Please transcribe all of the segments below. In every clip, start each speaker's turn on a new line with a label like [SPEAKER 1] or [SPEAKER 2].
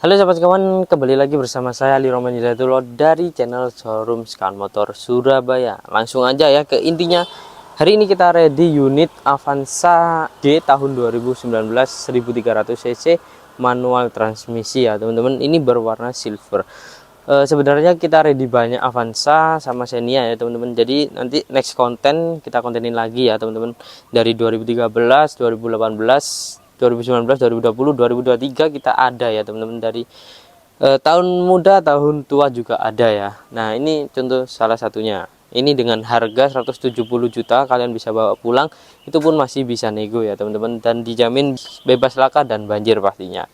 [SPEAKER 1] Halo sahabat kawan, kembali lagi bersama saya Ali Roman Hidayatullah dari channel Showroom Scan Motor Surabaya. Langsung aja ya ke intinya. Hari ini kita ready unit Avanza D tahun 2019 1300 cc manual transmisi ya teman-teman. Ini berwarna silver. Sebenarnya kita ready banyak Avanza sama Xenia ya teman-teman. Jadi nanti next konten kita kontenin lagi ya teman-teman. Dari 2013, 2018, 2019, 2020, 2023 kita ada ya teman-teman. Dari tahun muda, tahun tua juga ada ya. Nah ini contoh salah satunya. Ini dengan harga 170 juta kalian bisa bawa pulang. Itu pun masih bisa nego ya teman-teman. Dan dijamin bebas laka dan banjir pastinya.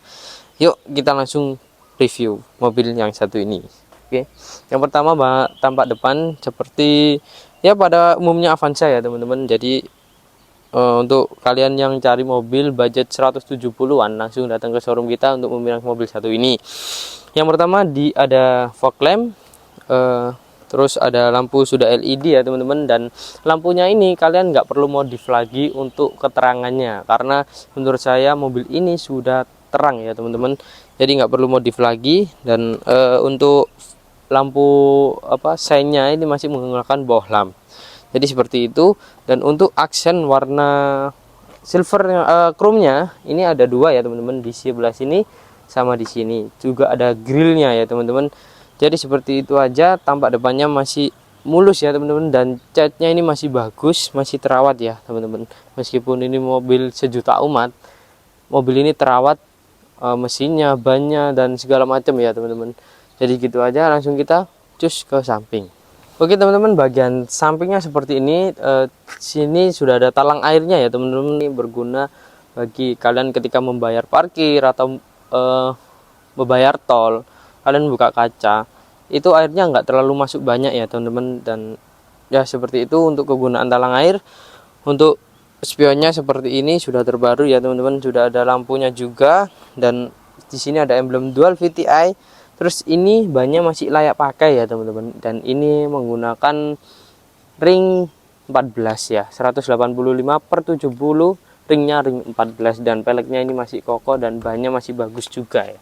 [SPEAKER 1] Yuk kita langsung review mobil yang satu ini. Oke, yang pertama tampak depan seperti ya pada umumnya Avanza ya teman-teman. Jadi untuk kalian yang cari mobil budget 170-an langsung datang ke showroom kita untuk memilih mobil satu ini. Yang pertama ada fog lamp, terus ada lampu sudah LED ya teman-teman, dan lampunya ini kalian nggak perlu modif lagi untuk keterangannya karena menurut saya mobil ini sudah terang ya teman-teman, jadi nggak perlu modif lagi. Dan untuk lampu seinnya ini masih menggunakan bohlam. Jadi seperti itu. Dan untuk aksen warna silver chrome-nya ini ada dua ya teman-teman, di sebelah sini sama di sini. Juga ada grillnya ya teman-teman. Jadi seperti itu aja, tampak depannya masih mulus ya teman-teman, dan catnya ini masih bagus, masih terawat ya teman-teman. Meskipun ini mobil sejuta umat, mobil ini terawat, mesinnya, bannya, dan segala macam ya teman-teman. Jadi gitu aja, langsung kita cus ke samping. Oke teman-teman, bagian sampingnya seperti ini. Sini sudah ada talang airnya ya teman-teman. Ini berguna bagi kalian ketika membayar parkir atau membayar tol, kalian buka kaca, itu airnya nggak terlalu masuk banyak ya teman-teman. Dan ya seperti itu untuk kegunaan talang air. Untuk spionnya seperti ini sudah terbaru ya teman-teman, sudah ada lampunya juga, dan di sini ada emblem dual VTI. Terus ini bannya masih layak pakai ya teman-teman, dan ini menggunakan ring 14 ya, 185/70, ringnya ring 14, dan peleknya ini masih kokoh dan bannya masih bagus juga ya.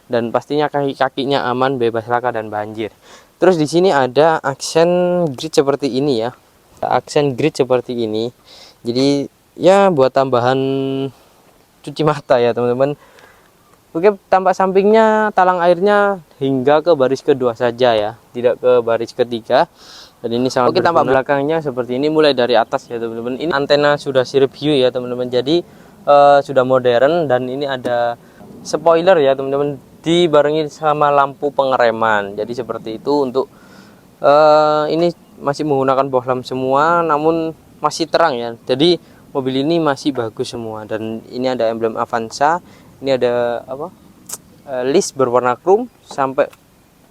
[SPEAKER 1] Dan pastinya kaki-kakinya aman, bebas laka dan banjir. Terus di sini ada aksen grid seperti ini ya, aksen grid seperti ini. Jadi ya buat tambahan cuci mata ya teman-teman. Oke, tampak sampingnya talang airnya hingga ke baris kedua saja ya, tidak ke baris ketiga. Dan ini sangat berguna. Tampak belakangnya seperti ini, mulai dari atas ya teman-teman. Ini antena sudah sirip view ya teman-teman, jadi sudah modern. Dan ini ada spoiler ya teman-teman, dibarengi sama lampu pengereman. Jadi seperti itu. Untuk ini masih menggunakan bohlam semua, namun masih terang ya. Jadi mobil ini masih bagus semua. Dan ini ada emblem Avanza. Ini ada list berwarna chrome sampai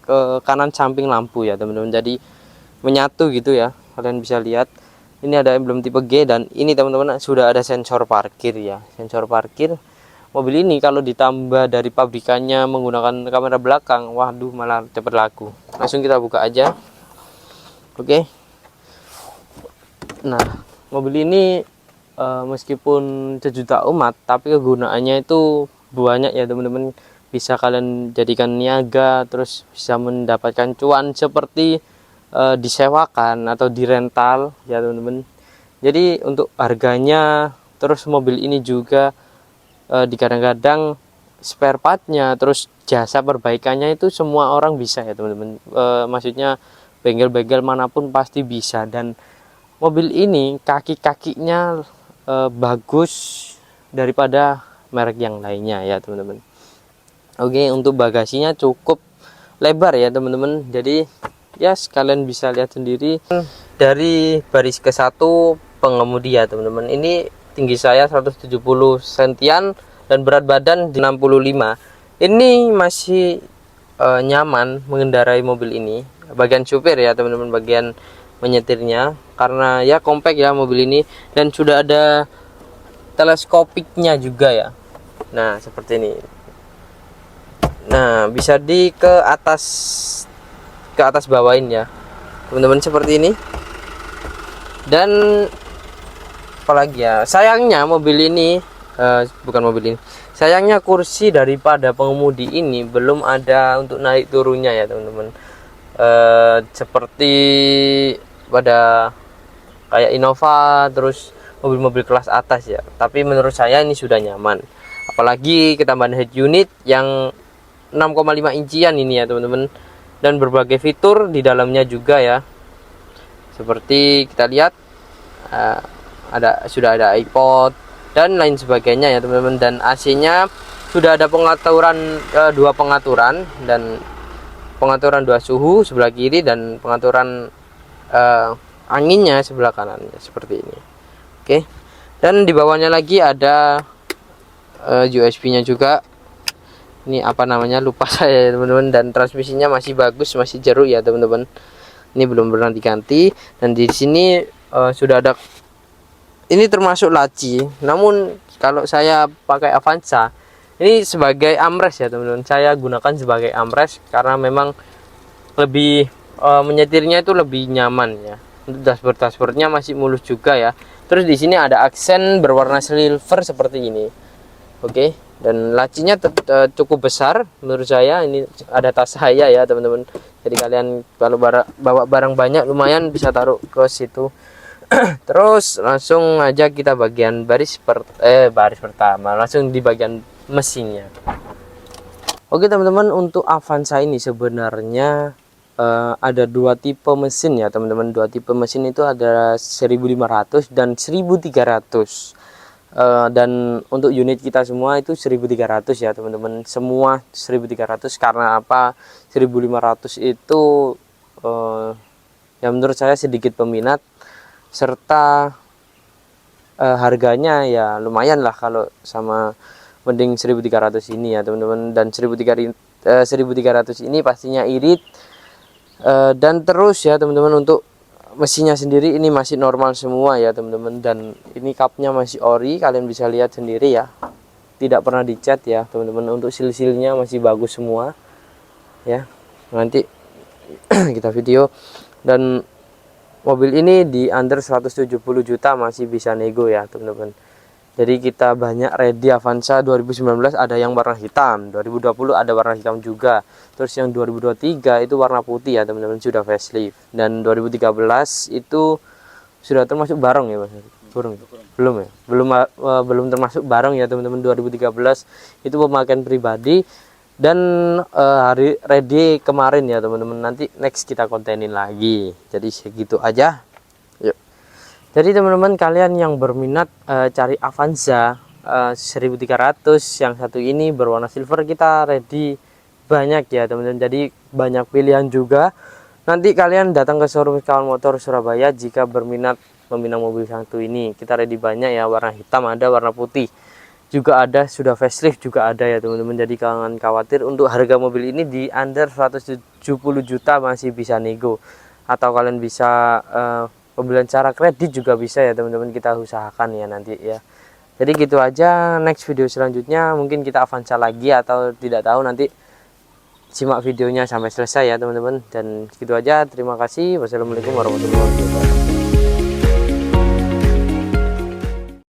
[SPEAKER 1] ke kanan samping lampu ya teman-teman. Jadi menyatu gitu ya, kalian bisa lihat. Ini ada emblem tipe G, dan ini teman-teman sudah ada sensor parkir ya, sensor parkir. Mobil ini kalau ditambah dari pabrikannya menggunakan kamera belakang, waduh malah cepat laku. Langsung kita buka aja. Oke. Nah, mobil ini meskipun sejuta umat, tapi kegunaannya itu banyak ya teman-teman. Bisa kalian jadikan niaga, terus bisa mendapatkan cuan seperti disewakan atau dirental ya teman-teman. Jadi untuk harganya, terus mobil ini juga kadang-kadang spare partnya, terus jasa perbaikannya itu semua orang bisa ya teman-teman. Maksudnya bengkel-bengkel manapun pasti bisa. Dan mobil ini kaki-kakinya bagus daripada merek yang lainnya ya teman-teman. Oke, untuk bagasinya cukup lebar ya teman-teman. Jadi ya sekalian bisa lihat sendiri. Dari baris ke 1 pengemudi ya teman-teman. Ini tinggi saya 170 sentian dan berat badan 65. Ini masih nyaman mengendarai mobil ini. Bagian supir ya teman-teman, bagian menyetirnya, karena ya compact ya mobil ini. Dan sudah ada teleskopiknya juga ya. Nah seperti ini. Nah bisa ke atas bawain ya teman-teman, seperti ini. Dan apalagi ya, sayangnya mobil ini Sayangnya kursi daripada pengemudi ini belum ada untuk naik turunnya ya teman-teman. Seperti pada kayak Innova, terus mobil-mobil kelas atas ya. Tapi menurut saya ini sudah nyaman. Apalagi ketambahan head unit yang 6,5 incian ini ya teman-teman. Dan berbagai fitur di dalamnya juga ya. Seperti kita lihat sudah ada iPod dan lain sebagainya ya teman-teman. Dan AC-nya sudah ada pengaturan dua pengaturan, dan pengaturan dua suhu sebelah kiri dan pengaturan anginnya sebelah kanannya seperti ini. Oke. Dan di bawahnya lagi ada USB-nya juga. Ini apa namanya, lupa saya ya teman-teman. Dan transmisinya masih bagus, masih jeruk ya teman-teman. Ini belum pernah diganti. Dan di sini sudah ada, ini termasuk laci. Namun kalau saya pakai Avanza ini sebagai armrest ya teman-teman. Saya gunakan sebagai armrest karena memang lebih menyetirnya itu lebih nyaman ya. Untuk dashboardnya masih mulus juga ya. Terus di sini ada aksen berwarna silver seperti ini. Oke. Dan lacinya cukup besar menurut saya. Ini ada tas saya ya teman-teman. Jadi kalian kalau bawa barang banyak lumayan bisa taruh ke situ. Terus langsung aja kita bagian baris pertama, langsung di bagian mesinnya. Oke teman-teman, untuk Avanza ini sebenarnya ada dua tipe mesin ya teman-teman. Dua tipe mesin itu ada 1500 dan 1300. Dan untuk unit kita semua itu 1300 ya teman-teman. Semua 1300 karena apa? 1500 itu ya menurut saya sedikit peminat, serta harganya ya lumayan lah kalau sama mending 1300 ini ya teman-teman. Dan 1300 ini pastinya irit. Dan terus ya teman-teman, untuk mesinnya sendiri ini masih normal semua ya teman-teman. Dan ini kapnya masih ori, kalian bisa lihat sendiri ya, tidak pernah dicat ya teman-teman. Untuk sil-silnya masih bagus semua ya. Nanti kita video. Dan mobil ini di under 170 juta masih bisa nego ya teman-teman. Jadi kita banyak ready Avanza 2019, ada yang warna hitam, 2020 ada warna hitam juga. Terus yang 2023 itu warna putih ya teman-teman, sudah facelift. Dan 2013 itu sudah termasuk barong ya Mas? Belum ya? Belum termasuk barong ya teman-teman. 2013 itu pemakaian pribadi. Dan hari ready kemarin ya teman-teman. Nanti next kita kontenin lagi. Jadi segitu aja. Yuk. Jadi teman-teman, kalian yang berminat cari Avanza 1300 yang satu ini berwarna silver, kita ready banyak ya teman-teman. Jadi banyak pilihan juga. Nanti kalian datang ke showroom Kawan Motor Surabaya jika berminat meminang mobil satu ini. Kita ready banyak ya, warna hitam ada, warna putih juga ada, sudah facelift juga ada ya teman-teman. Jadi jangan khawatir, untuk harga mobil ini di under 170 juta masih bisa nego. Atau kalian bisa pembelian cara kredit juga bisa ya teman-teman, kita usahakan ya nanti ya. Jadi gitu aja. Next video selanjutnya mungkin kita Avanza lagi atau tidak tahu, nanti simak videonya sampai selesai ya teman-teman. Dan gitu aja, terima kasih. Wassalamualaikum warahmatullahi wabarakatuh.